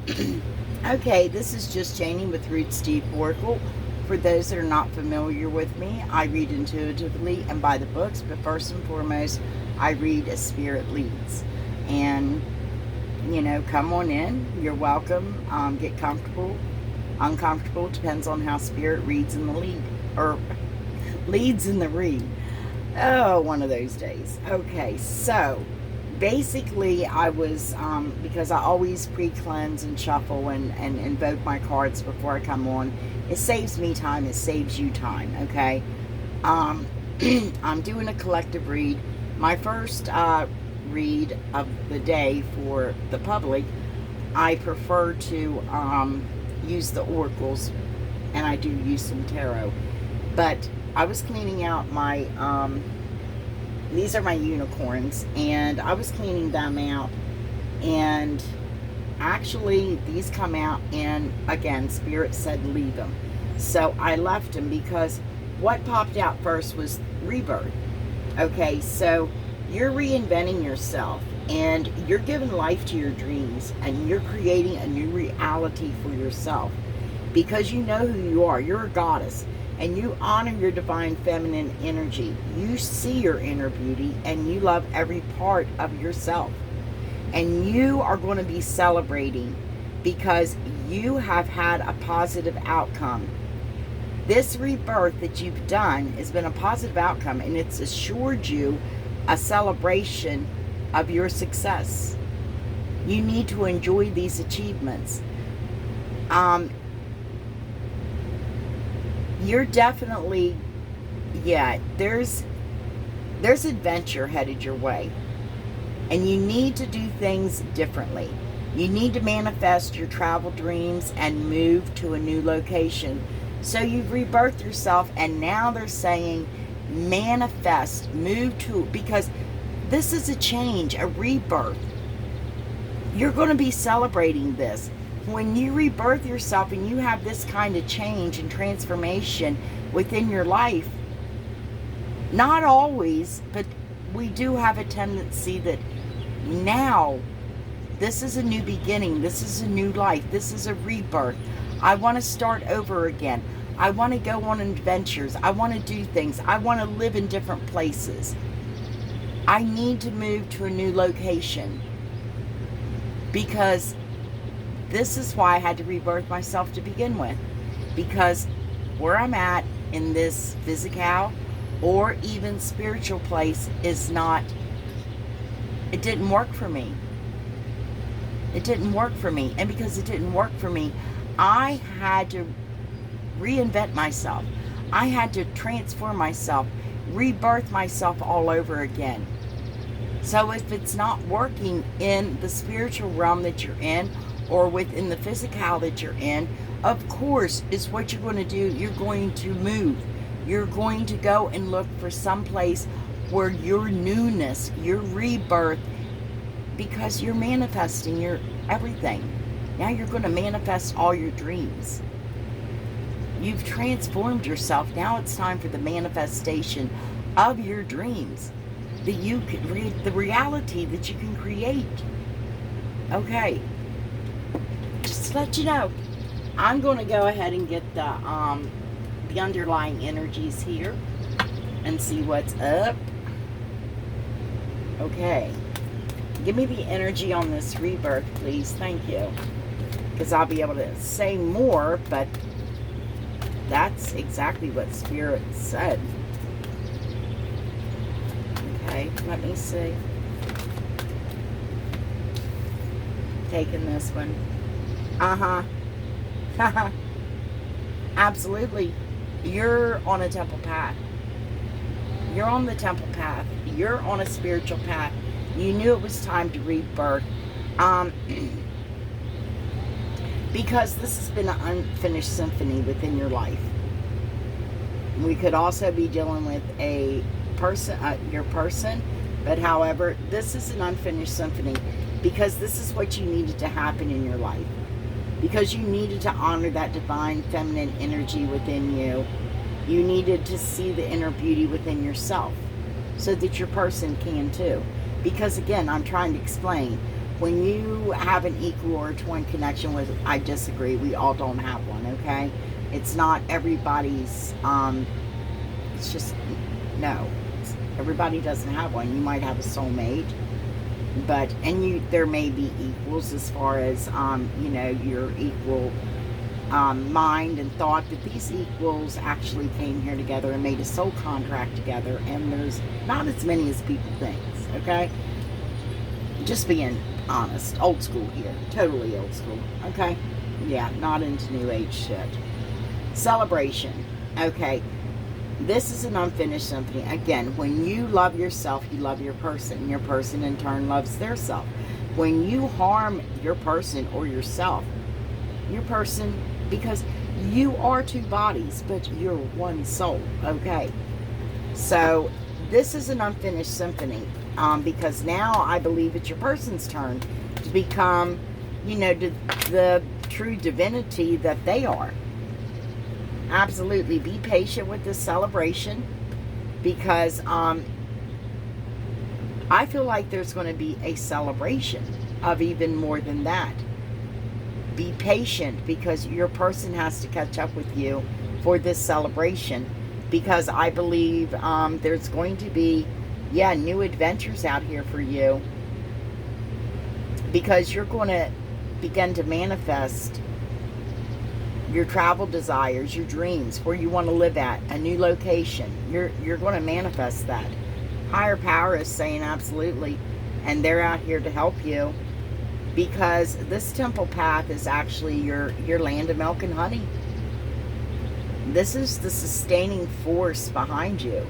Okay, this is just Janie with Roots Deep Oracle. For those that are not familiar with me, I read intuitively and by the books, but first and foremost, I read as Spirit leads. And, come on in. You're welcome. Get comfortable. Uncomfortable depends on how Spirit reads in the lead, or leads in the read. Oh, one of those days. Okay, so basically I was, because I always pre-cleanse and shuffle and invoke my cards before I come on. It saves me time. It saves you time, okay? Um, I'm doing a collective read. My first read of the day for the public, I prefer to use the oracles, and I do use some tarot. But I was cleaning out my, these are my unicorns, and I was cleaning them out, and actually these come out, and again, Spirit said leave them. So I left them because what popped out first was rebirth. Okay, so you're reinventing yourself, and you're giving life to your dreams, and you're creating a new reality for yourself because you know who you are. You're a goddess, and you honor your divine feminine energy. You see your inner beauty, and you love every part of yourself. And you are going to be celebrating because you have had a positive outcome. This rebirth that you've done has been a positive outcome, and it's assured you a celebration of your success. You need to enjoy these achievements. You're definitely, there's adventure headed your way, and you need to do things differently. You need to manifest your travel dreams and move to a new location. So you've rebirthed yourself, and now they're saying manifest, move to, because this is a change, a rebirth. You're going to be celebrating this. When you rebirth yourself and you have this kind of change and transformation within your life, not always, but we do have a tendency that now this is a new beginning, this is a new life, this is a rebirth. I want to start over again. I want to go on adventures. I want to do things. I want to live in different places. I need to move to a new location because this is why I had to rebirth myself to begin with. Because where I'm at in this physical or even spiritual place is not, it didn't work for me. It didn't work for me. And because it didn't work for me, I had to reinvent myself. I had to transform myself, rebirth myself all over again. So if it's not working in the spiritual realm that you're in, or within the physical that you're in, of course, is what you're going to do. You're going to move. You're going to go and look for some place where your newness, your rebirth, because you're manifesting your everything. Now you're going to manifest all your dreams. You've transformed yourself. Now it's time for the manifestation of your dreams. That you can read the reality that you can create. Okay. Just to let you know, I'm going to go ahead and get the underlying energies here and see what's up. Okay. Give me the energy on this rebirth, please. Thank you. Because I'll be able to say more, but that's exactly what Spirit said. Okay, let me see. Taking this one. Uh-huh. Absolutely. You're on a temple path. You're on the temple path. You're on a spiritual path. You knew it was time to rebirth. Because this has been an unfinished symphony within your life. We could also be dealing with a person, your person, but however, this is an unfinished symphony because this is what you needed to happen in your life. Because you needed to honor that divine feminine energy within you. You needed to see the inner beauty within yourself so that your person can too. Because again, I'm trying to explain, when you have an equal or twin connection with, I disagree. We all don't have one, okay? It's not everybody's, it's just, no. Everybody doesn't have one. You might have a soulmate, but, and there may be equals as far as, you know, your equal mind and thought, but these equals actually came here together and made a soul contract together, and there's not as many as people think, okay? Just being honest. Old school here. Totally old school, okay? Yeah, not into new age shit. Celebration. Okay. This is an unfinished symphony. Again, when you love yourself, you love your person. Your person in turn loves their self. When you harm your person or yourself, your person, because you are two bodies, but you're one soul, okay? So this is an unfinished symphony, because now I believe it's your person's turn to become, you know, the true divinity that they are. Absolutely. Be patient with this celebration, because I feel like there's going to be a celebration of even more than that. Be patient, because your person has to catch up with you for this celebration, because I believe there's going to be, yeah, new adventures out here for you, because you're going to begin to manifest your travel desires, your dreams, where you want to live at, a new location. You're going to manifest that. Higher power is saying absolutely, and they're out here to help you, because this temple path is actually your land of milk and honey. This is the sustaining force behind you.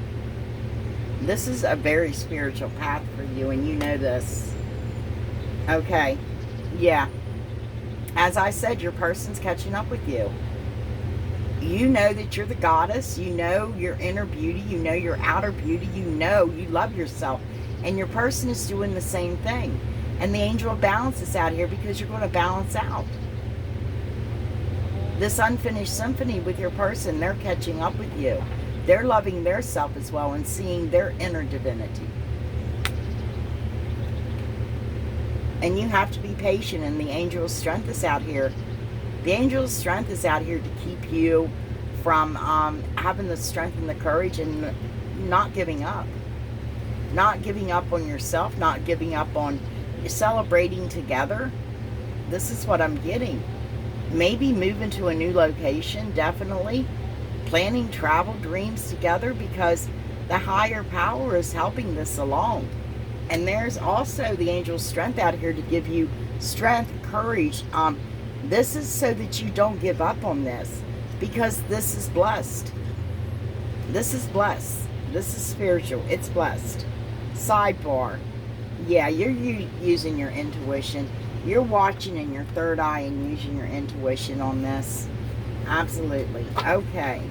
This is a very spiritual path for you, and you know this. Okay. Yeah. As I said, your person's catching up with you. You know that you're the goddess. You know your inner beauty. You know your outer beauty. You know you love yourself. And your person is doing the same thing. And the angel of balance is out here, because you're going to balance out. This unfinished symphony with your person, they're catching up with you. They're loving their self as well and seeing their inner divinity. And you have to be patient, and the angel of strength is out here. The angel of strength is out here to keep you from having the strength and the courage and not giving up. Not giving up on yourself, not giving up on celebrating together. This is what I'm getting. Maybe moving to a new location, definitely. Planning travel dreams together, because the higher power is helping this along. And there's also the angel's strength out here to give you strength, courage. This is so that you don't give up on this, because this is blessed. This is blessed. This is spiritual. It's blessed. Sidebar. Yeah, you're using your intuition. You're watching in your third eye and using your intuition on this. Absolutely. Okay.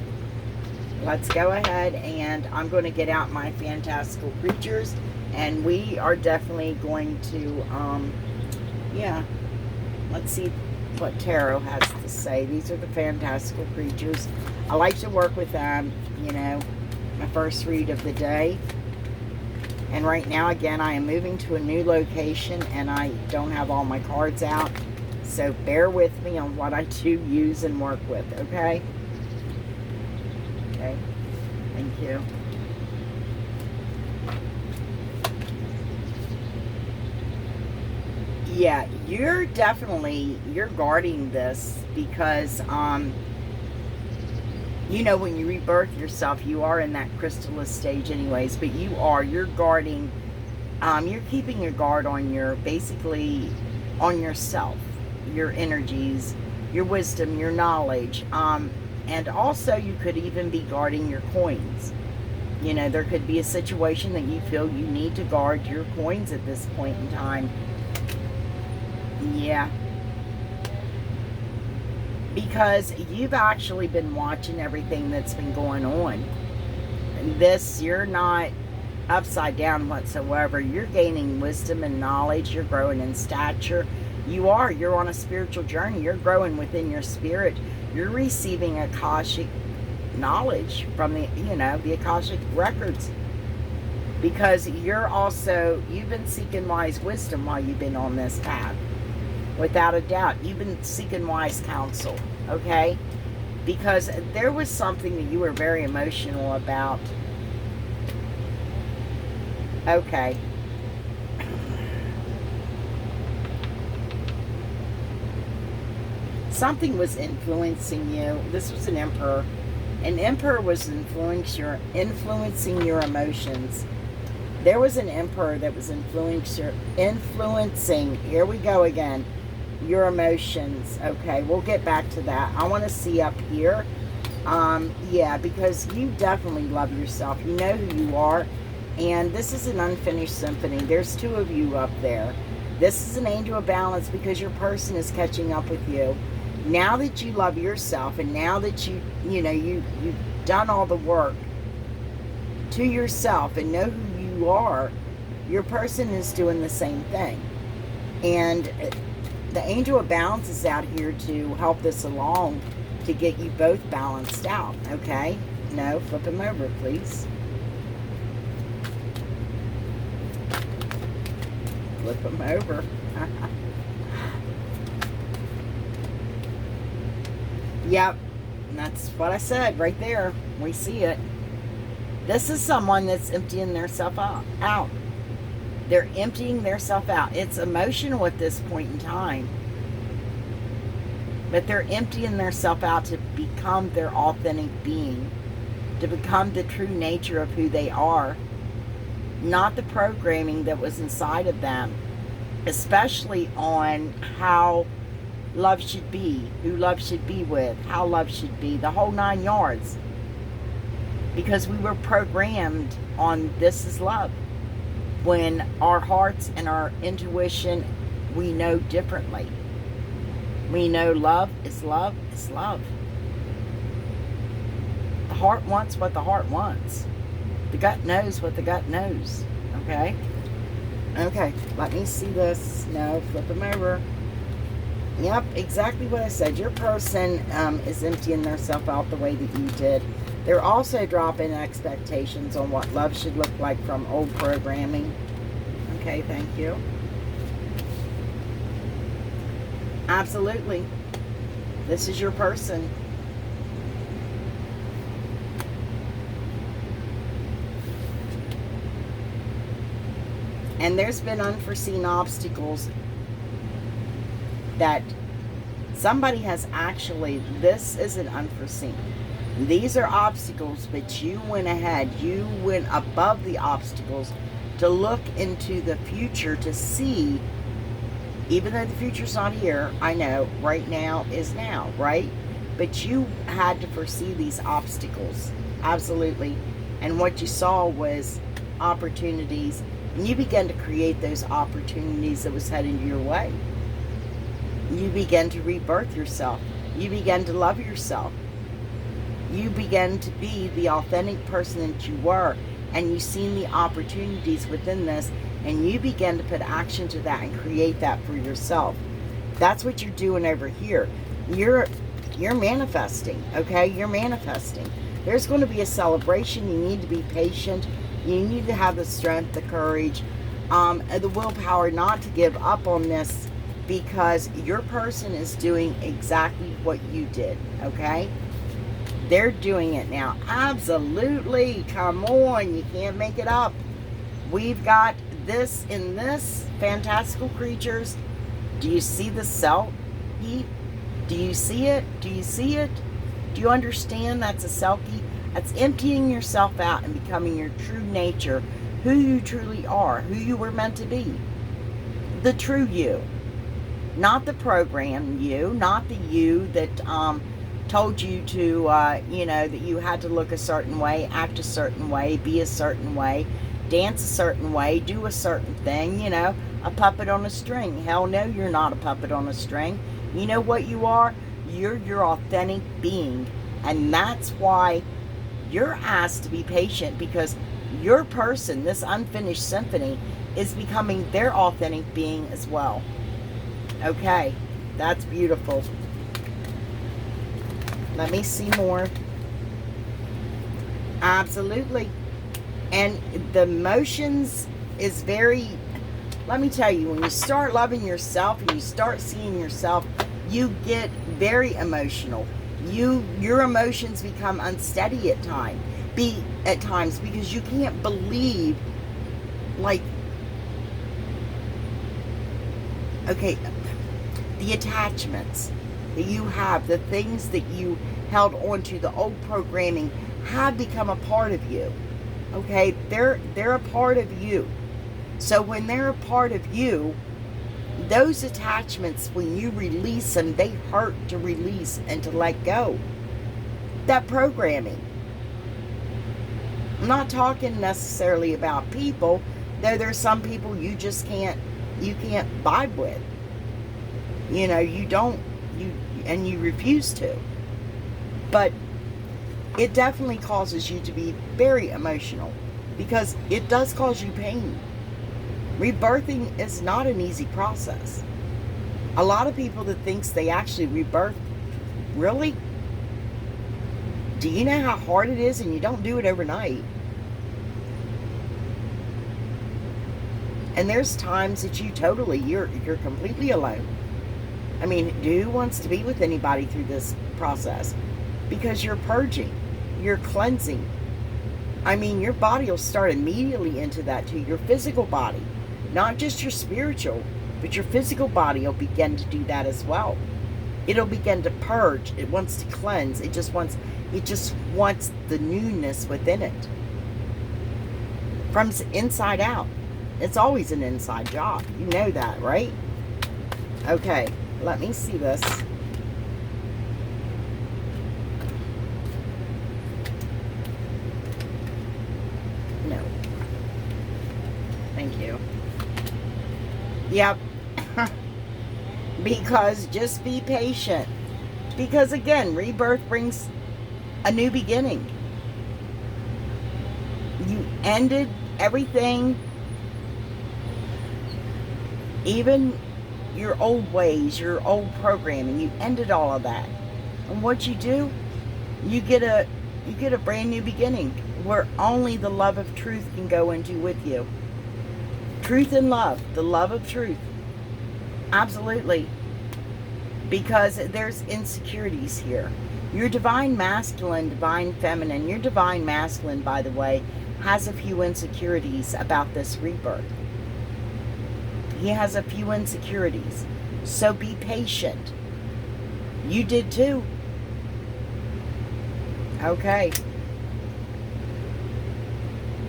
Let's go ahead, and I'm going to get out my fantastical creatures. And we are definitely going to, yeah, let's see what tarot has to say. These are the fantastical creatures. I like to work with them, you know, my first read of the day. And right now, again, I am moving to a new location, and I don't have all my cards out. So bear with me on what I do use and work with, okay? Okay, thank you. Yeah, you're guarding this, because, you know, when you rebirth yourself, you are in that chrysalis stage anyways, but you're guarding, you're keeping your guard on basically on yourself, your energies, your wisdom, your knowledge, and also you could even be guarding your coins. You know, there could be a situation that you feel you need to guard your coins at this point in time. Yeah. Because you've actually been watching everything that's been going on. And you're not upside down whatsoever. You're gaining wisdom and knowledge. You're growing in stature. You're on a spiritual journey. You're growing within your spirit. You're receiving Akashic knowledge from the Akashic records. Because you've been seeking wise wisdom while you've been on this path. Without a doubt, you've been seeking wise counsel, okay? Because there was something that you were very emotional about. Okay. Something was influencing you. This was an emperor. An emperor was influencing your emotions. There was an emperor that was influencing, here we go again, your emotions. Okay, we'll get back to that. I want to see up here. Yeah, because you definitely love yourself. You know who you are. And this is an unfinished symphony. There's two of you up there. This is an angel of balance because your person is catching up with you. Now that you love yourself, and now that you've done all the work to yourself and know who you are, your person is doing the same thing. And the angel of balance is out here to help this along, to get you both balanced out. Okay? No, flip them over, please. Flip them over. Yep, and that's what I said right there. We see it. This is someone that's emptying themselves out. They're emptying themselves out. It's emotional at this point in time. But they're emptying themselves out to become their authentic being. To become the true nature of who they are. Not the programming that was inside of them. Especially on how love should be, who love should be with, how love should be, the whole 9 yards. Because we were programmed on this is love. When our hearts and our intuition, we know differently. We know love is love is love. The heart wants what the heart wants. The gut knows what the gut knows. Okay? Okay, let me see this. No, flip them over. Yep, exactly what I said. Your person is emptying themselves out the way that you did. They're also dropping expectations on what love should look like from old programming. Okay, thank you. Absolutely. This is your person. And there's been unforeseen obstacles that somebody has actually, this isn't unforeseen. These are obstacles, but you went ahead. You went above the obstacles to look into the future to see, even though the future's not here, I know, right now is now, right? But you had to foresee these obstacles. Absolutely. And what you saw was opportunities. And you began to create those opportunities that was heading your way. You began to rebirth yourself. You began to love yourself. You began to be the authentic person that you were. And you seen the opportunities within this. And you began to put action to that and create that for yourself. That's what you're doing over here. You're manifesting, okay? You're manifesting. There's going to be a celebration. You need to be patient. You need to have the strength, the courage, the willpower not to give up on this, because your person is doing exactly what you did, okay? They're doing it now. Absolutely. Come on. You can't make it up. We've got this in this fantastical creatures. Do you see the self heat? Do you see it? Do you see it? Do you understand that's a selkie? That's emptying yourself out and becoming your true nature, who you truly are, who you were meant to be. The true you. Not the program you, not the you that told you to, that you had to look a certain way, act a certain way, be a certain way, dance a certain way, do a certain thing, a puppet on a string. Hell no, you're not a puppet on a string. You know what you are? You're your authentic being. And that's why you're asked to be patient, because your person, this unfinished symphony, is becoming their authentic being as well. Okay, that's beautiful. Let me see more. Absolutely. And the emotions is very, let me tell you, when you start loving yourself and you start seeing yourself, you get very emotional. Your emotions become unsteady at times because you can't believe, like, okay, the attachments that you have, the things that you held onto, the old programming have become a part of you. Okay, they're a part of you. So when they're a part of you, those attachments, when you release them, they hurt to release and to let go. That programming. I'm not talking necessarily about people, though there's some people you just can't vibe with. You know, you refuse to. But it definitely causes you to be very emotional because it does cause you pain. Rebirthing is not an easy process. A lot of people that thinks they actually rebirth, really? Do you know how hard it is? And you don't do it overnight. And there's times that you're completely alone. I mean, who wants to be with anybody through this process? Because you're purging, you're cleansing. I mean, your body will start immediately into that too. Your physical body, not just your spiritual, but your physical body will begin to do that as well. It'll begin to purge. It wants to cleanse. It just wants the newness within it. From inside out. It's always an inside job. You know that, right? Okay, let me see this. No. Thank you. Yep. Because just be patient. Because again, rebirth brings a new beginning. You ended everything, even your old ways, your old programming. You ended all of that. And what you do, you get a brand new beginning where only the love of truth can go into with you. Truth and love, the love of truth. Absolutely. Because there's insecurities here. Your divine masculine, divine feminine, your divine masculine, by the way, has a few insecurities about this rebirth. He has a few insecurities. So be patient. You did too. Okay.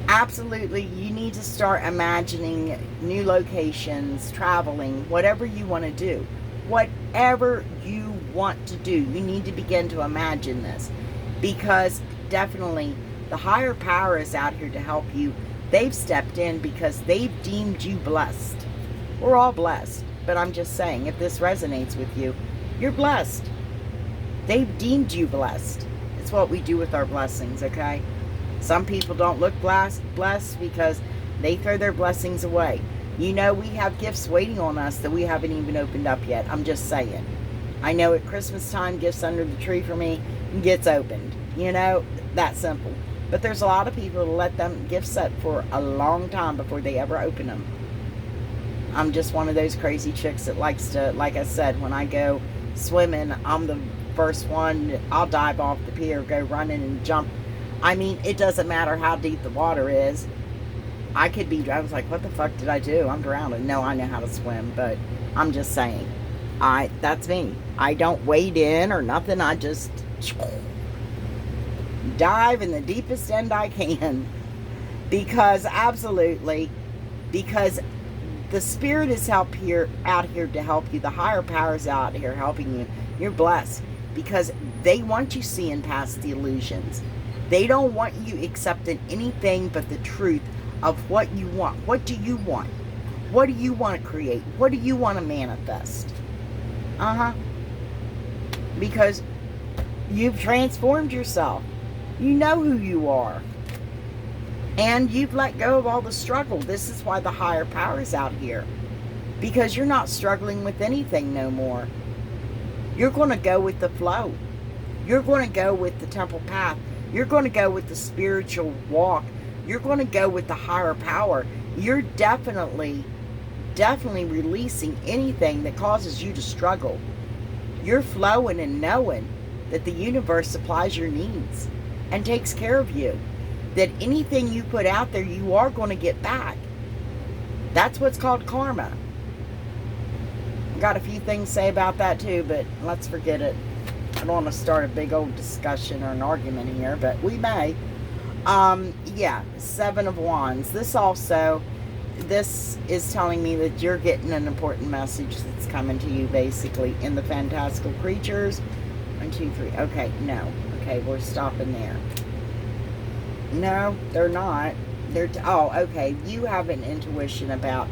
Absolutely, you need to start imagining new locations, traveling, whatever you want to do. Whatever you want to do, you need to begin to imagine this. Because definitely, the higher power is out here to help you. They've stepped in because they've deemed you blessed. We're all blessed. But I'm just saying, if this resonates with you, you're blessed. They've deemed you blessed. It's what we do with our blessings, okay? Some people don't look blessed because they throw their blessings away. You know, we have gifts waiting on us that we haven't even opened up yet. I'm just saying. I know at Christmas time, gifts under the tree for me gets opened. You know, that simple. But there's a lot of people that let them gifts set for a long time before they ever open them. I'm just one of those crazy chicks that likes to, like I said, when I go swimming, I'm the first one. I'll dive off the pier, go running and jump. I mean, it doesn't matter how deep the water is. I was like, what the fuck did I do? I'm drowning. No, I know how to swim, but I'm just saying. That's me. I don't wade in or nothing. I just dive in the deepest end I can. Because absolutely, because the spirit is out here to help you. The higher power's out here helping you. You're blessed because they want you seeing past the illusions. They don't want you accepting anything but the truth of what you want. What do you want? What do you want to create? What do you want to manifest? Because you've transformed yourself. You know who you are. And you've let go of all the struggle. This is why the higher power is out here. Because you're not struggling with anything no more. You're going to go with the flow. You're going to go with the temple path. You're going to go with the spiritual walk You're going to go with the higher power. You're definitely releasing anything that causes you to struggle. You're flowing and knowing that the universe supplies your needs and takes care of you. That anything you put out there, you are going to get back. That's what's called karma. Got a few things to say about that too, but let's forget it. I don't want to start a big old discussion or an argument here, but we may. Yeah, Seven of Wands. This is telling me that you're getting an important message that's coming to you, basically, in the fantastical creatures. 1, 2, 3. Okay, no. Okay, we're stopping there. No, they're not. Oh, okay. You have an intuition about...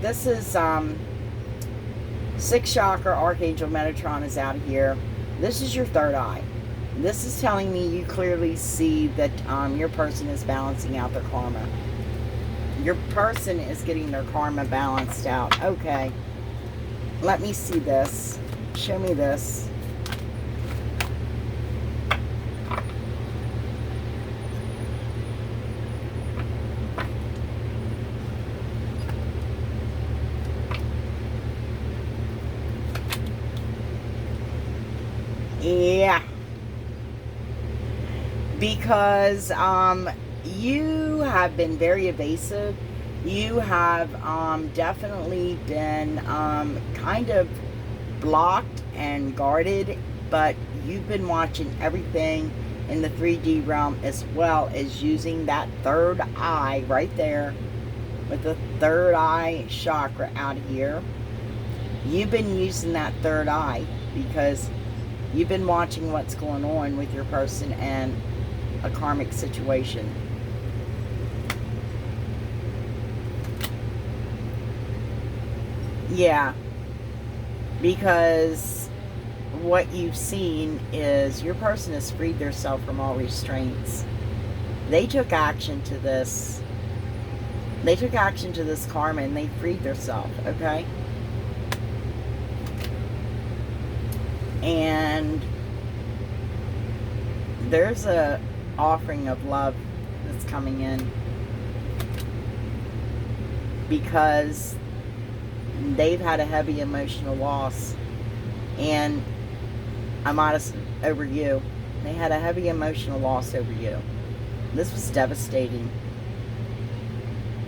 this is... 6th chakra, Archangel Metatron is out here. This is your third eye. This is telling me you clearly see that your person is balancing out their karma. Your person is getting their karma balanced out. Okay. Let me see this. Show me this. Yeah. Because you have been very evasive. You have definitely been kind of blocked and guarded, but you've been watching everything in the 3D realm, as well as using that third eye right there with the third eye chakra out here. You've been using that third eye because you've been watching what's going on with your person and a karmic situation. Yeah, because what you've seen is your person has freed themselves from all restraints. They took action to this. They took action to this karma and they freed themselves, okay? And there's a offering of love that's coming in because they've had a heavy emotional loss, and I'm honest, over you. They had a heavy emotional loss over you. This was devastating.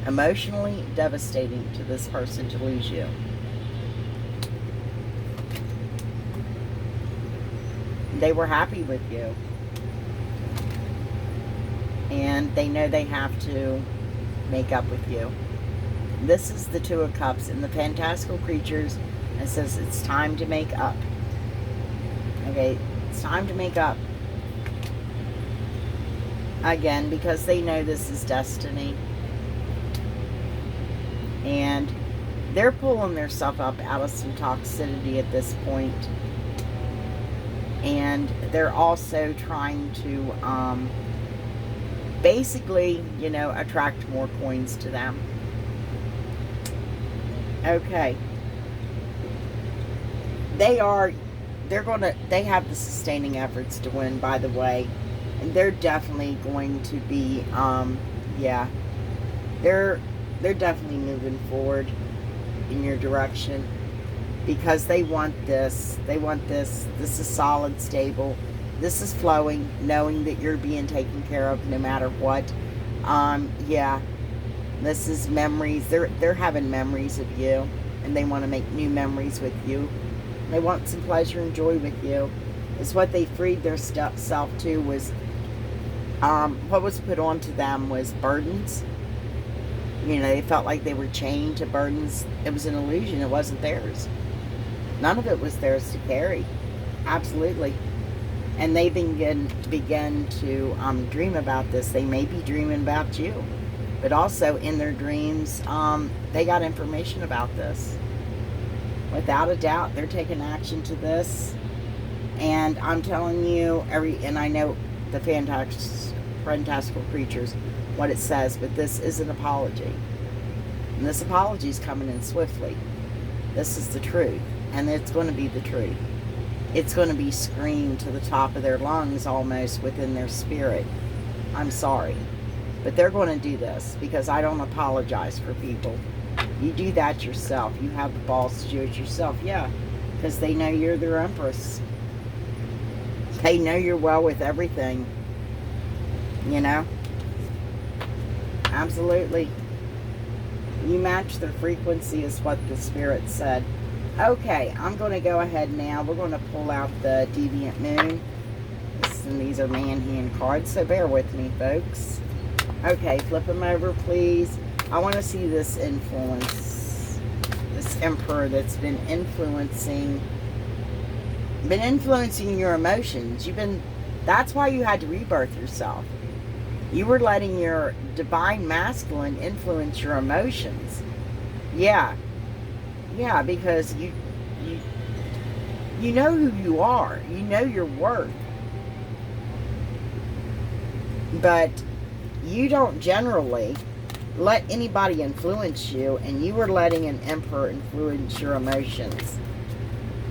Emotionally devastating to this person to lose you. They were happy with you. And they know they have to make up with you. This is the Two of Cups. In the fantastical creatures, it says it's time to make up. Okay, it's time to make up. Again, because they know this is destiny. And they're pulling themselves up out of some toxicity at this point. And they're also trying to basically, you know, attract more coins to them. Okay. They have the sustaining efforts to win, by the way. And they're definitely going to be, yeah. They're definitely moving forward in your direction. Because they want this. They want this. This is solid, stable. This is flowing, knowing that you're being taken care of no matter what. Yeah. This is memories. They're having memories of you. And they want to make new memories with you. They want some pleasure and joy with you. It's what they freed their self to was... what was put onto them was burdens. You know, they felt like they were chained to burdens. It was an illusion. It wasn't theirs. None of it was theirs to carry. Absolutely. And they began to dream about this. They may be dreaming about you. But also in their dreams, they got information about this. Without a doubt, they're taking action to this. And I'm telling you, and I know the fantastical creatures, what it says, but this is an apology. And this apology is coming in swiftly. This is the truth. And it's going to be the truth. It's going to be screamed to the top of their lungs almost within their spirit. I'm sorry. But they're going to do this because I don't apologize for people. You do that yourself. You have the balls to do it yourself. Yeah, because they know you're their empress. They know you're well with everything. You know? Absolutely. You match their frequency is what the Spirit said. Okay, I'm going to go ahead now. We're going to pull out the Deviant Moon. And these are man-hand cards, so bear with me, folks. Okay, flip them over, please. I want to see this influence. This Emperor that's been influencing your emotions. That's why you had to rebirth yourself. You were letting your divine masculine influence your emotions. Yeah. Yeah, because you know who you are. You know your worth. But you don't generally let anybody influence you, and you were letting an Emperor influence your emotions.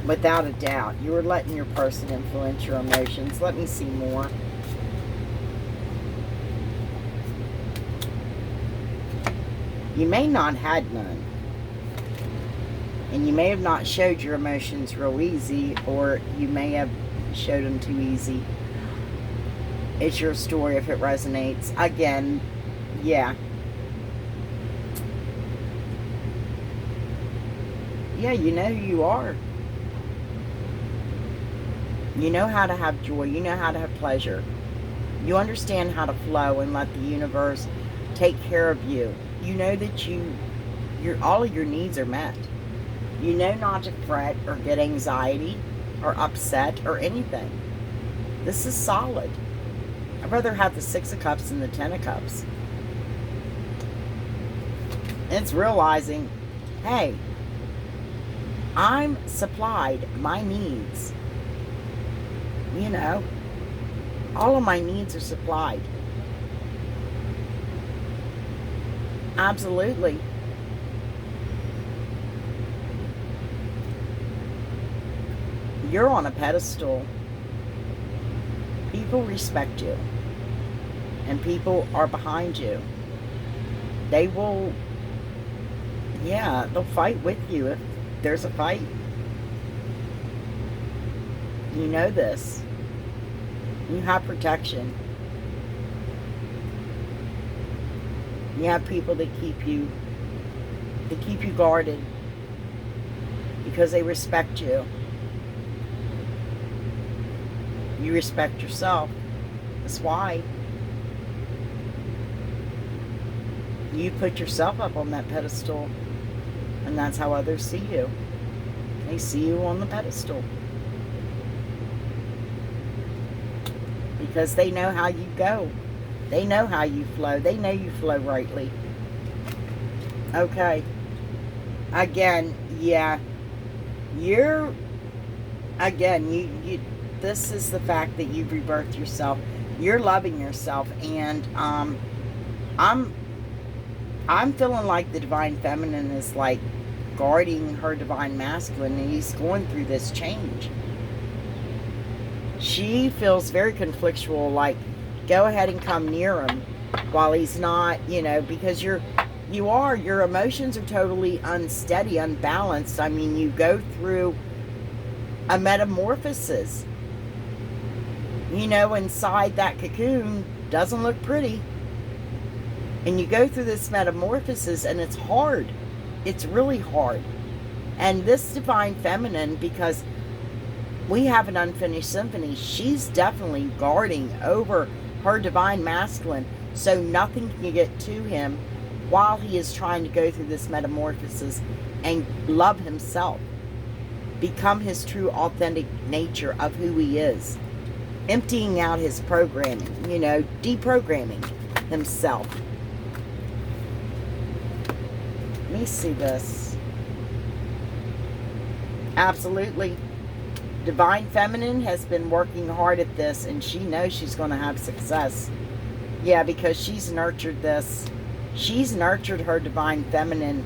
Without a doubt. You were letting your person influence your emotions. Let me see more. You may not had none. And you may have not showed your emotions real easy, or you may have showed them too easy. It's your story if it resonates. Again, yeah. Yeah, you know who you are. You know how to have joy. You know how to have pleasure. You understand how to flow and let the universe take care of you. You know that all of your needs are met. You know not to fret or get anxiety or upset or anything. This is solid. I'd rather have the 6 of Cups than the 10 of Cups. It's realizing, hey, I'm supplied my needs. You know, all of my needs are supplied. Absolutely. You're on a pedestal. People respect you. And people are behind you. They will, yeah, they'll fight with you if there's a fight. You know this. You have protection. You have people that keep you guarded because they respect you. You respect yourself. That's why. You put yourself up on that pedestal, and that's how others see you. They see you on the pedestal. Because they know how you go. They know how you flow. They know you flow rightly. Okay. Again, yeah. This is the fact that you've rebirthed yourself. You're loving yourself, and I'm feeling like the divine feminine is like guarding her divine masculine, and he's going through this change. She feels very conflictual, like, go ahead and come near him while he's not, because your emotions are totally unsteady, unbalanced. I mean, you go through a metamorphosis. Inside that cocoon doesn't look pretty. And you go through this metamorphosis, and it's hard. It's really hard. And this divine feminine, because we have an unfinished symphony, she's definitely guarding over her divine masculine so nothing can get to him while he is trying to go through this metamorphosis and love himself. Become his true, authentic nature of who he is. Emptying out his programming, deprogramming himself. Let me see this. Absolutely. Divine Feminine has been working hard at this, and she knows she's going to have success. Yeah, because she's nurtured this. She's nurtured her Divine Feminine.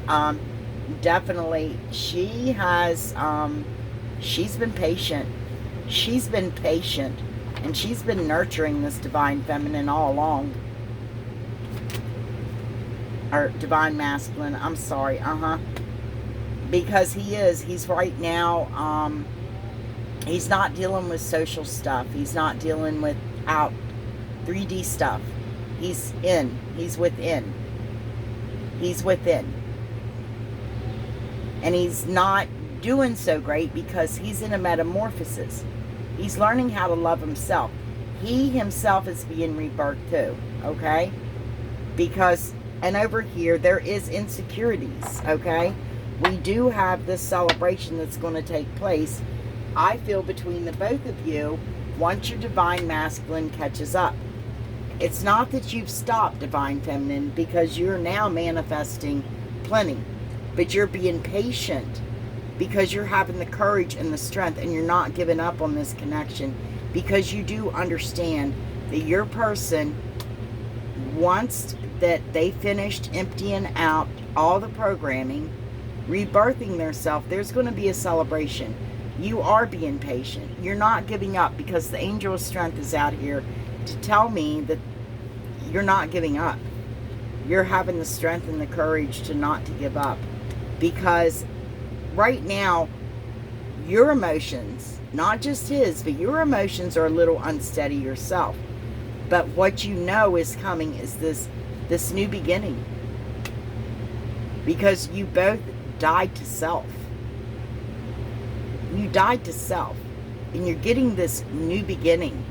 Definitely. She has, she's been patient. She's been patient. And she's been nurturing this Divine Feminine all along. or divine masculine, I'm sorry, because he's right now, he's not dealing with social stuff, he's not dealing with out 3D stuff, he's within, and he's not doing so great because he's in a metamorphosis. He's learning how to love himself. He himself is being rebirthed too, okay? Because, and over here, there is insecurities, okay? We do have this celebration that's going to take place, I feel, between the both of you once your divine masculine catches up. It's not that you've stopped, divine feminine, because you're now manifesting plenty. But you're being patient because you're having the courage and the strength, and you're not giving up on this connection, because you do understand that your person, once that they finished emptying out all the programming, rebirthing themselves, there's going to be a celebration. You are being patient. You're not giving up, because the angel of strength is out here to tell me that you're not giving up. You're having the strength and the courage to not to give up. Because right now, your emotions, not just his, but your emotions are a little unsteady yourself. But what you know is coming is this new beginning. Because you both died to self. You died to self. And you're getting this new beginning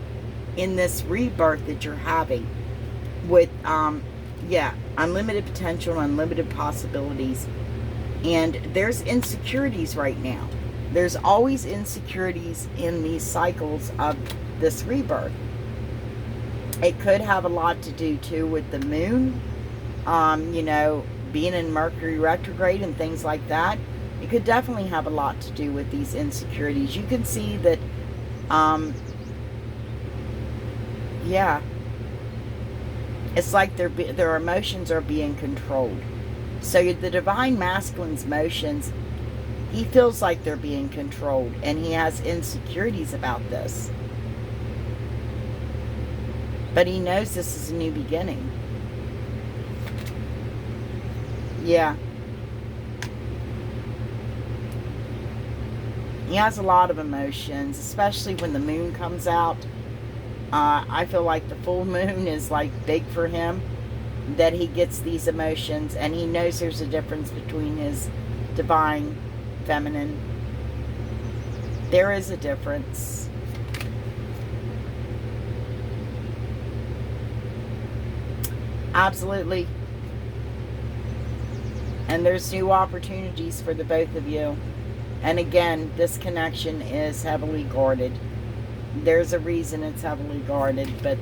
in this rebirth that you're having with, unlimited potential, unlimited possibilities. And there's insecurities right now. There's always insecurities in these cycles of this rebirth. It could have a lot to do too with the moon, being in Mercury retrograde and things like that. It could definitely have a lot to do with these insecurities. You can see that, it's like their emotions are being controlled. So the divine masculine's emotions, he feels like they're being controlled, and he has insecurities about this. But he knows this is a new beginning. Yeah. He has a lot of emotions, especially when the moon comes out. I feel like the full moon is like big for him, that he gets these emotions, and he knows there's a difference between his divine feminine. There is a difference. Absolutely. And there's new opportunities for the both of you. And again, this connection is heavily guarded. There's a reason it's heavily guarded, but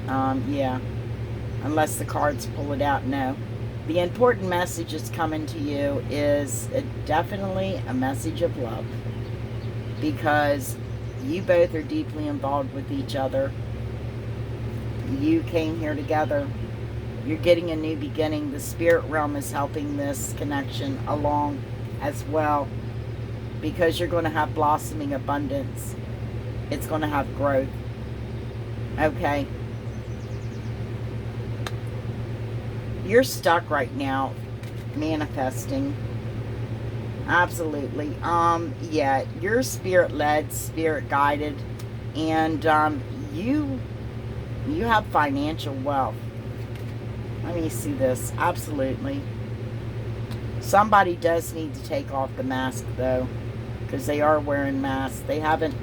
unless the cards pull it out, no. The important message that's coming to you is definitely a message of love, because you both are deeply involved with each other. You came here together. You're getting a new beginning. The spirit realm is helping this connection along as well, because you're going to have blossoming abundance. It's going to have growth. Okay. You're stuck right now manifesting. Absolutely. You're spirit led, spirit guided, and you have financial wealth. Let me see this. Absolutely. Somebody does need to take off the mask though, because they are wearing masks. They haven't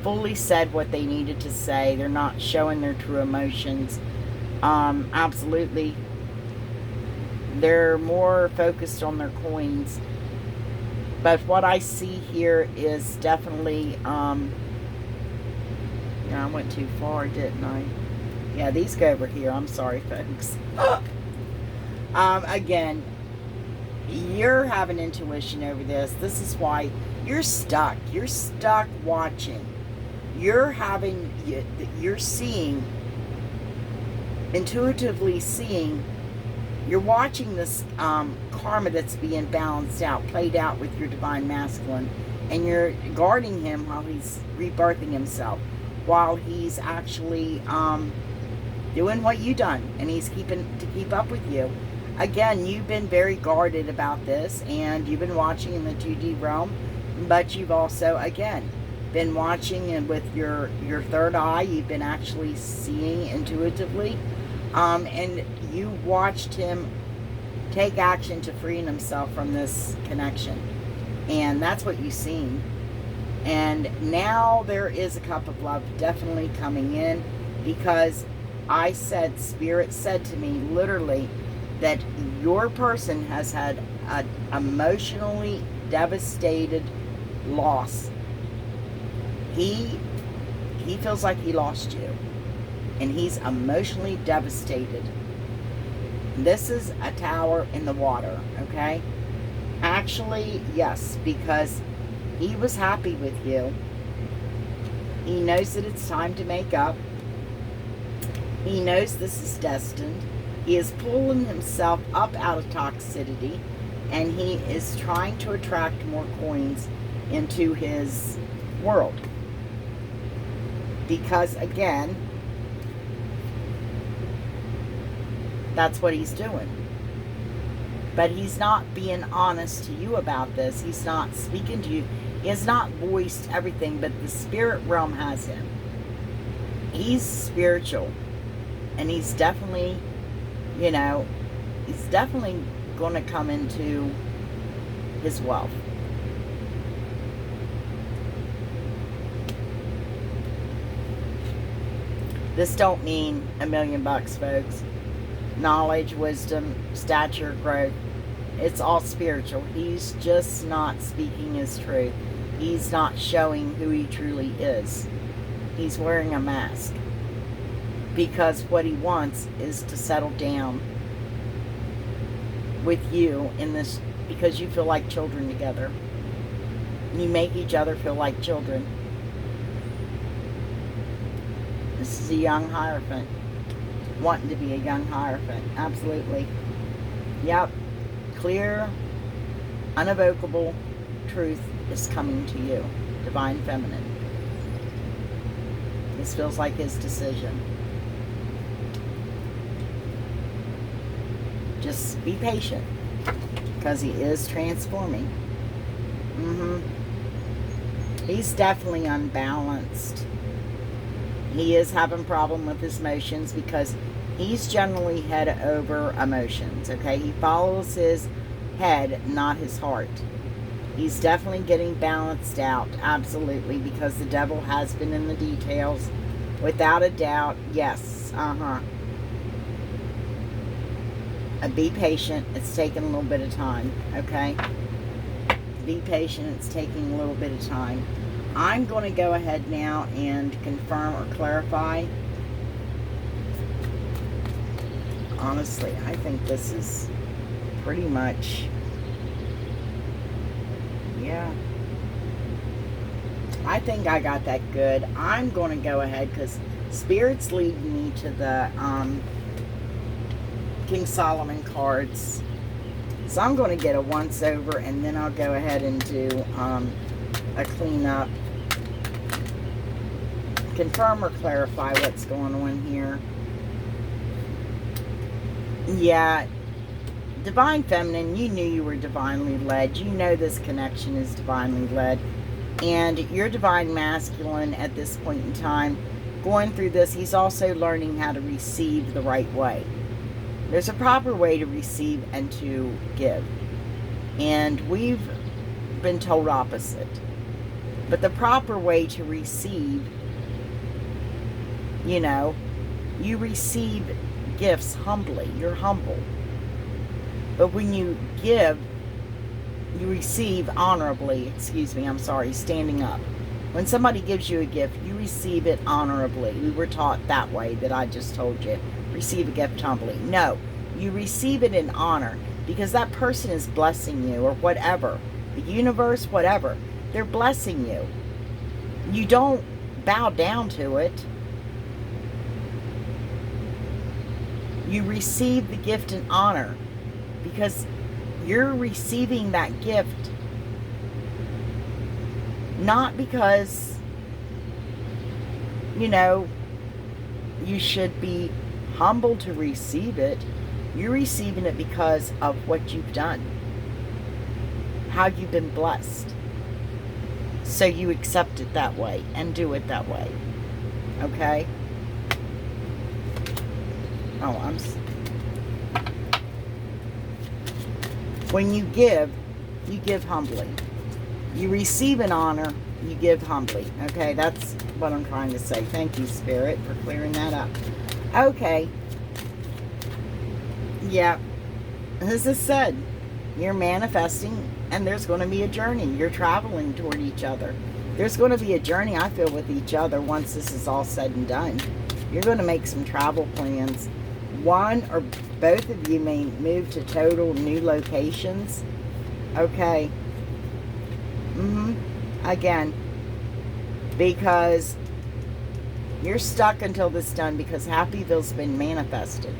fully said what they needed to say. They're not showing their true emotions. Absolutely. They're more focused on their coins. But what I see here is definitely, I went too far, didn't I? Yeah, these go over here. I'm sorry, folks. Again, you're having intuition over this. This is why you're stuck. You're stuck watching. You're seeing, intuitively seeing. You're watching this karma that's being balanced out, played out with your divine masculine, and you're guarding him while he's rebirthing himself, while he's actually doing what you done, and he's keep up with you. again, you've been very guarded about this, and you've been watching in the 2D realm, but you've also, again, been watching, and with your third eye, you've been actually seeing intuitively, and you watched him take action to freeing himself from this connection, and that's what you've seen. And now there is a cup of love definitely coming in, because I said, Spirit said to me literally that your person has had an emotionally devastated loss. He feels like he lost you, and he's emotionally devastated. This is a tower in the water, okay? Actually, yes, because he was happy with you. He knows that it's time to make up. He knows this is destined. He is pulling himself up out of toxicity, and he is trying to attract more coins into his world. Because, again, that's what he's doing. But he's not being honest to you about this. He's not speaking to you. He has not voiced everything, but the spirit realm has him. He's spiritual. And he's definitely, you know, he's definitely going to come into his wealth. This don't mean $1 million, folks. Knowledge, wisdom, stature, growth. It's all spiritual. He's just not speaking his truth. He's not showing who he truly is. He's wearing a mask. Because what he wants is to settle down with you in this, because you feel like children together. You make each other feel like children. This is a young Hierophant. Wanting to be a young Hierophant. Absolutely. Yep. Clear, unevocable truth is coming to you. Divine Feminine. This feels like his decision. Just be patient, because he is transforming. He's definitely unbalanced. He is having a problem with his emotions, because he's generally head over emotions, okay? He follows his head, not his heart. He's definitely getting balanced out, absolutely, because the devil has been in the details. Without a doubt, yes, Be patient. It's taking a little bit of time, okay? Be patient. It's taking a little bit of time. I'm going to go ahead now and confirm or clarify. Honestly, I think this is pretty much, yeah. I think I got that good. I'm going to go ahead, because Spirit's leading me to the King Solomon cards. So I'm going to get a once over, and then I'll go ahead and do a cleanup. Confirm or clarify what's going on here. Yeah, Divine Feminine, you knew you were divinely led. You know this connection is divinely led. And your Divine Masculine at this point in time, going through this, he's also learning how to receive the right way. There's a proper way to receive and to give. And we've been told opposite. But the proper way to receive, you know, you receive gifts humbly. You're humble. But when you give, you receive honorably. Standing up. When somebody gives you a gift, you receive it honorably. We were taught that way, that I just told you. Receive a gift humbly. No, you receive it in honor, because that person is blessing you, or whatever. The universe, whatever. They're blessing you. You don't bow down to it. You receive the gift in honor, because you're receiving that gift not because, you know, you should be humble to receive it. You're receiving it because of what you've done, how you've been blessed. So you accept it that way and do it that way. Okay? Oh, when you give humbly. You receive an honor, you give humbly. Okay, that's what I'm trying to say. Thank you, Spirit, for clearing that up. Okay. Yeah. As I said, you're manifesting, and there's going to be a journey. You're traveling toward each other. There's going to be a journey, I feel, with each other once this is all said and done. You're going to make some travel plans. One or both of you may move to total new locations. Okay. Again, because you're stuck until this is done, because Happyville's been manifested.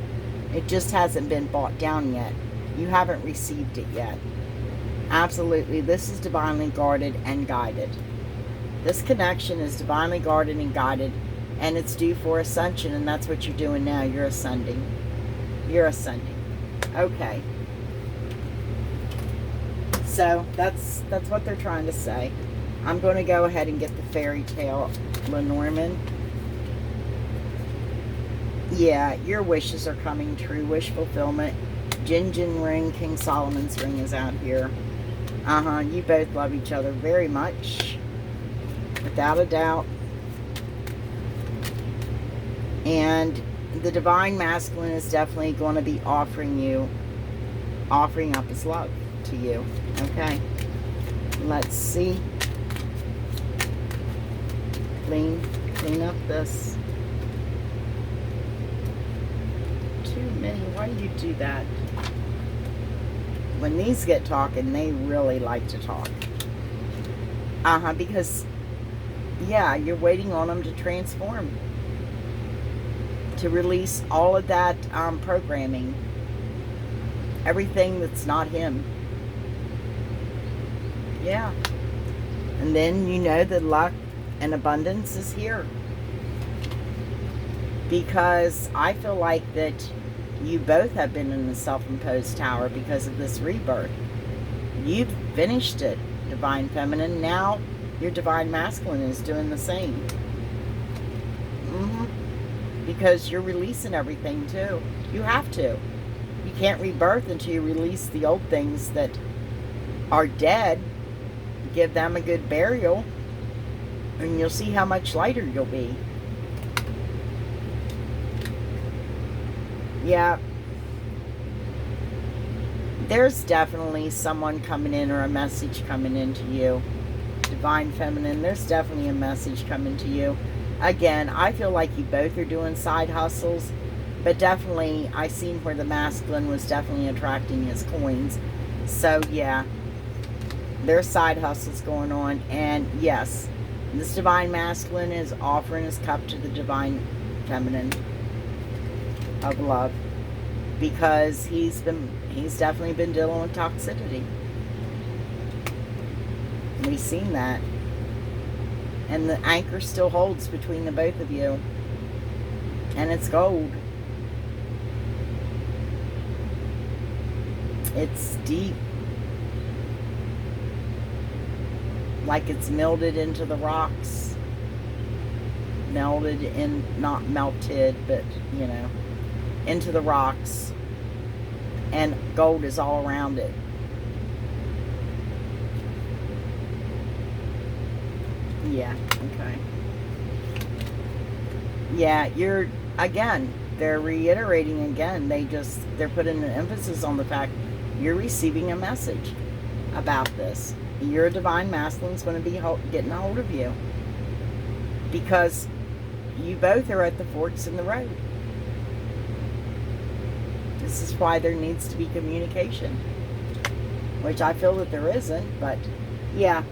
It just hasn't been bought down yet. You haven't received it yet. Absolutely. This is divinely guarded and guided. This connection is divinely guarded and guided, and it's due for ascension, and that's what you're doing now. You're ascending. You're ascending. Okay. So that's what they're trying to say. I'm going to go ahead and get the fairy tale, Lenormand. Yeah, your wishes are coming true. Wish fulfillment. Jin Jin ring, King Solomon's ring is out here. You both love each other very much. Without a doubt. And the divine masculine is definitely going to be offering up his love to you. Okay. Let's see. Clean up this. Too many. Why do you do that? When these get talking, they really like to talk. Because, yeah, you're waiting on them to transform. To release all of that programming. Everything that's not him. Yeah. And then you know that luck and abundance is here. Because I feel like that you both have been in the self-imposed tower because of this rebirth. You've finished it, divine feminine. Now your divine masculine is doing the same. Because you're releasing everything too. You have to. You can't rebirth until you release the old things that are dead. Give them a good burial, and you'll see how much lighter you'll be. Yeah. There's definitely someone coming in, or a message coming into you. Divine feminine, there's definitely a message coming to you. Again, I feel like you both are doing side hustles, but definitely I seen where the masculine was definitely attracting his coins. So yeah, there's side hustles going on. And yes, this divine masculine is offering his cup to the divine feminine of love, because he's definitely been dealing with toxicity. We've seen that. And the anchor still holds between the both of you. And it's gold. It's deep. Like it's melded into the rocks. Melded in, not melted, but, you know, into the rocks. And gold is all around it. Yeah, okay. Yeah, you're, again, they're reiterating again. They're putting an emphasis on the fact you're receiving a message about this. Your divine masculine's going to be getting a hold of you. Because you both are at the forks in the road. This is why there needs to be communication. Which I feel that there isn't, but yeah.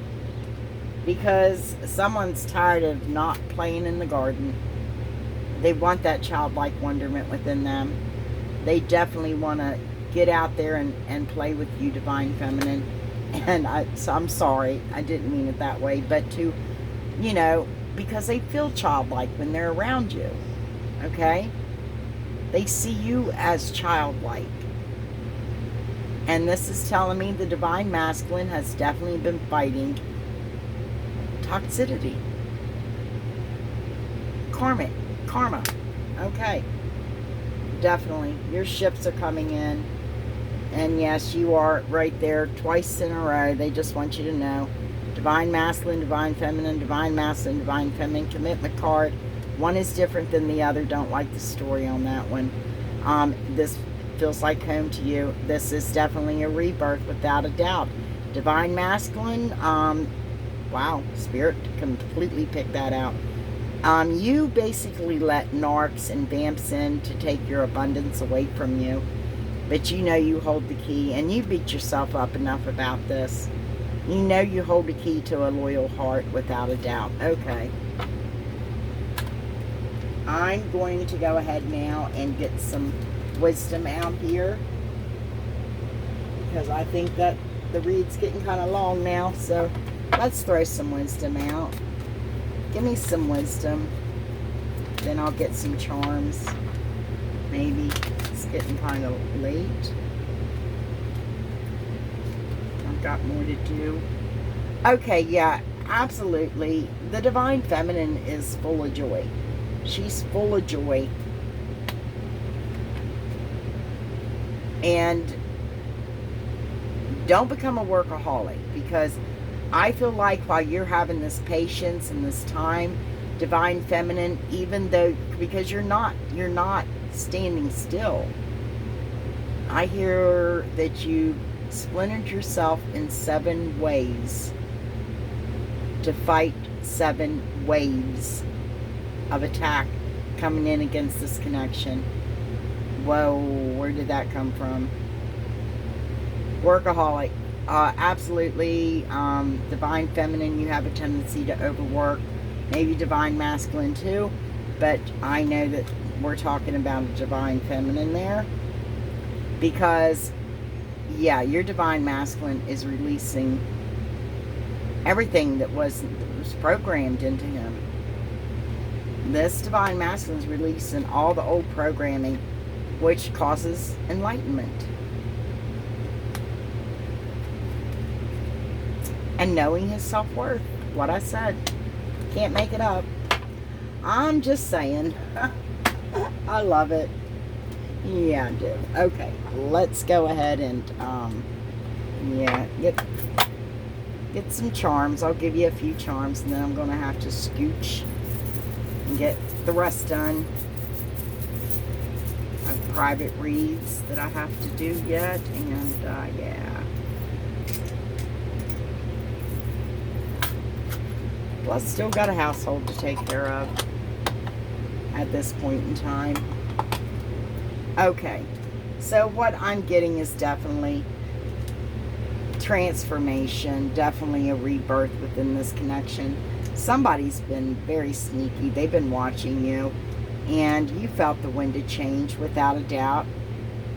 Because someone's tired of not playing in the garden. They want that childlike wonderment within them. They definitely want to get out there and play with you, divine feminine. And I'm sorry, I didn't mean it that way. But to, because they feel childlike when they're around you. Okay? They see you as childlike. And this is telling me the divine masculine has definitely been fighting toxicity. Karma. Okay. Definitely. Your ships are coming in. And yes, you are right there twice in a row. They just want you to know. Divine masculine, divine feminine, divine masculine, divine feminine commitment card. One is different than the other. Don't like the story on that one. This feels like home to you. This is definitely a rebirth without a doubt. Divine masculine, wow, Spirit completely picked that out. You basically let narcs and vamps in to take your abundance away from you. But you know you hold the key, and you beat yourself up enough about this. You know you hold the key to a loyal heart without a doubt. Okay. I'm going to go ahead now and get some wisdom out here, because I think that the read's getting kind of long now. So let's throw some wisdom out. Give me some wisdom. Then I'll get some charms. Maybe. It's getting kind of late. I've got more to do. Okay, yeah, absolutely. The divine feminine is full of joy. She's full of joy. And don't become a workaholic, because I feel like while you're having this patience and this time, divine feminine, even though, because you're not standing still. I hear that you splintered yourself in 7 ways to fight 7 waves of attack coming in against this connection. Whoa, where did that come from? Workaholic. Absolutely. Divine feminine, you have a tendency to overwork. Maybe divine masculine too. But I know that we're talking about a divine feminine there. Because, yeah, your divine masculine is releasing everything that was programmed into him. This divine masculine is releasing all the old programming, which causes enlightenment. And knowing his self-worth. What I said. Can't make it up. I'm just saying. I love it. Yeah, I do. Okay, let's go ahead and, yeah, get some charms. I'll give you a few charms, and then I'm going to have to scooch and get the rest done. I have private reads that I have to do yet, and, yeah. Plus, still got a household to take care of at this point in time. Okay, so what I'm getting is definitely transformation, definitely a rebirth within this connection. Somebody's been very sneaky. They've been watching you, and you felt the wind of change without a doubt.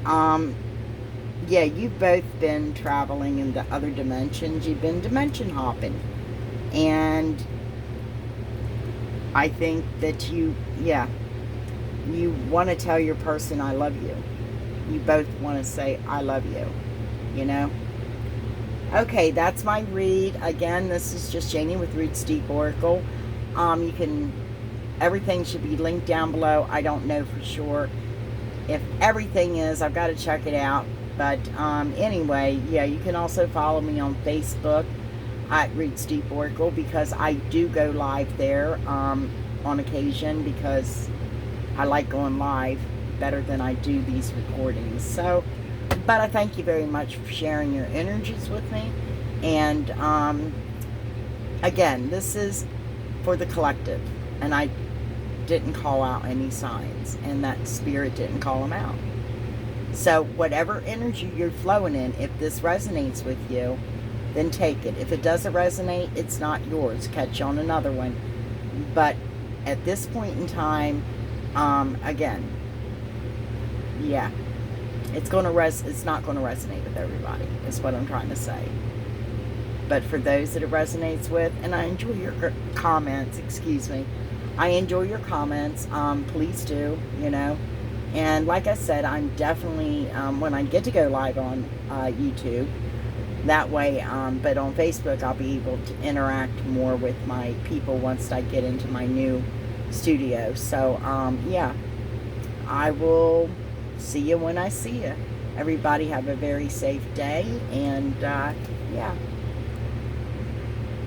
Yeah, you've both been traveling in the other dimensions. You've been dimension hopping, and I think that you want to tell your person, I love you. You both want to say, I love you, you know? Okay, that's my read. Again, this is just Janie with Roots Deep Oracle. Everything should be linked down below. I don't know for sure if everything is. I've got to check it out. But anyway, yeah, you can also follow me on Facebook at Roots Deep Oracle, because I do go live there on occasion, because I like going live better than I do these recordings. So, but I thank you very much for sharing your energies with me. And again, this is for the collective, and I didn't call out any signs, and that spirit didn't call them out. So whatever energy you're flowing in, if this resonates with you, then take it. If it doesn't resonate, it's not yours. Catch you on another one. But at this point in time, again, yeah, it's not going to resonate with everybody, is what I'm trying to say. But for those that it resonates with, and I enjoy your comments, excuse me, I enjoy your comments, please do, you know, And like I said, I'm definitely, when I get to go live on YouTube, that way, but on Facebook, I'll be able to interact more with my people once I get into my new studio. So, yeah, I will see you when I see you. Everybody have a very safe day, and yeah.